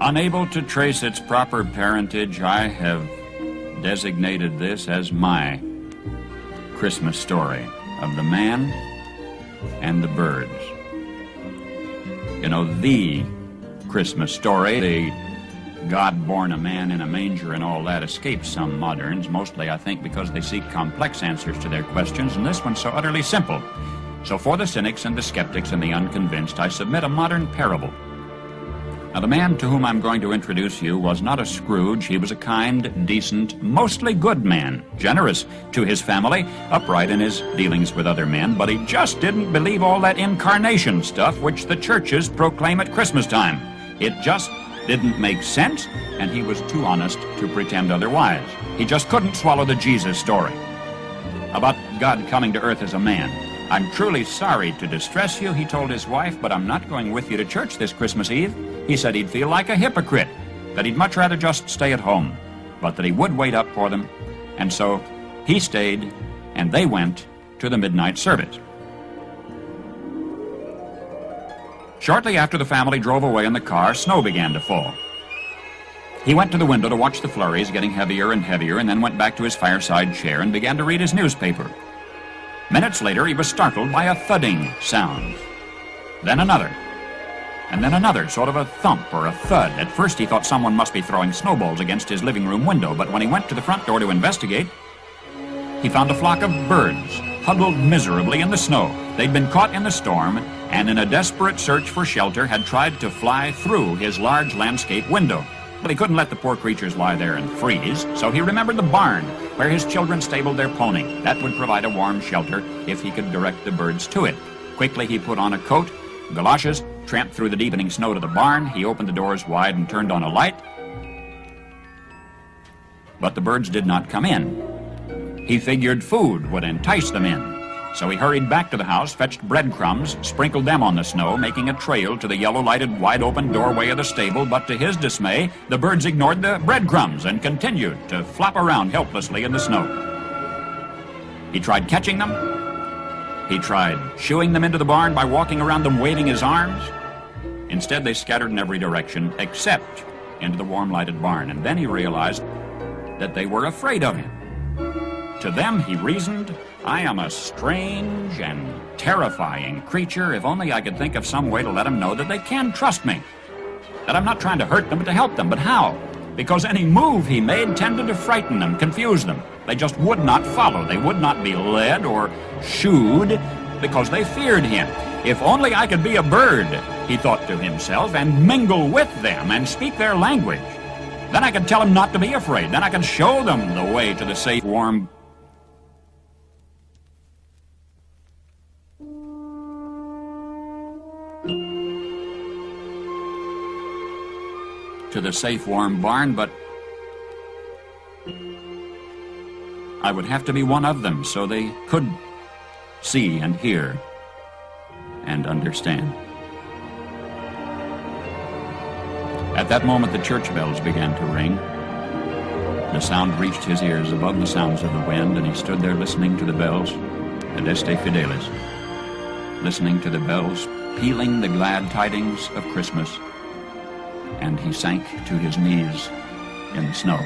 Unable to trace its proper parentage, I have designated this as my Christmas story of the man and the birds. You know, the Christmas story, the God born a man in a manger and all that, escapes some moderns, mostly I think because they seek complex answers to their questions, and this one's so utterly simple. So for the cynics and the skeptics and the unconvinced, I submit a modern parable. Now, the man to whom I'm going to introduce you was not a Scrooge. He was a kind, decent, mostly good man, generous to his family, upright in his dealings with other men, but he just didn't believe all that incarnation stuff which the churches proclaim at Christmas time. It just didn't make sense, and he was too honest to pretend otherwise. He just couldn't swallow the Jesus story about God coming to earth as a man. "I'm truly sorry to distress you," he told his wife, "but I'm not going with you to church this Christmas Eve." He said he'd feel like a hypocrite, that he'd much rather just stay at home, but that he would wait up for them. And so he stayed, and they went to the midnight service. Shortly after the family drove away in the car, snow began to fall. He went to the window to watch the flurries getting heavier and heavier, and then went back to his fireside chair and began to read his newspaper. Minutes later, he was startled by a thudding sound. Then another. And then another, sort of a thump or a thud. At first he thought someone must be throwing snowballs against his living room window, but when he went to the front door to investigate, he found a flock of birds huddled miserably in the snow. They'd been caught in the storm, and in a desperate search for shelter had tried to fly through his large landscape window. But he couldn't let the poor creatures lie there and freeze, so he remembered the barn where his children stabled their pony. That would provide a warm shelter if he could direct the birds to it. Quickly he put on a coat, galoshes, tramped through the deepening snow to the barn. He opened the doors wide and turned on a light. But the birds did not come in. He figured food would entice them in. So he hurried back to the house, fetched breadcrumbs, sprinkled them on the snow, making a trail to the yellow-lighted, wide-open doorway of the stable. But to his dismay, the birds ignored the breadcrumbs and continued to flop around helplessly in the snow. He tried catching them. He tried shooing them into the barn by walking around them waving his arms. Instead, they scattered in every direction except into the warm-lighted barn. And then he realized that they were afraid of him. To them, he reasoned, "I am a strange and terrifying creature. If only I could think of some way to let them know that they can trust me, that I'm not trying to hurt them, but to help them." But how? Because any move he made tended to frighten them, confuse them. They just would not follow. They would not be led or shooed because they feared him. "If only I could be a bird," he thought to himself, "and mingle with them and speak their language. Then I could tell them not to be afraid. Then I could show them the way to the safe, warm..." to the safe, warm barn, but I would have to be one of them so they could see and hear and understand. At that moment, the church bells began to ring. The sound reached his ears above the sounds of the wind, and he stood there listening to the bells, Adeste Fidelis, listening to the bells pealing the glad tidings of Christmas, and he sank to his knees in the snow.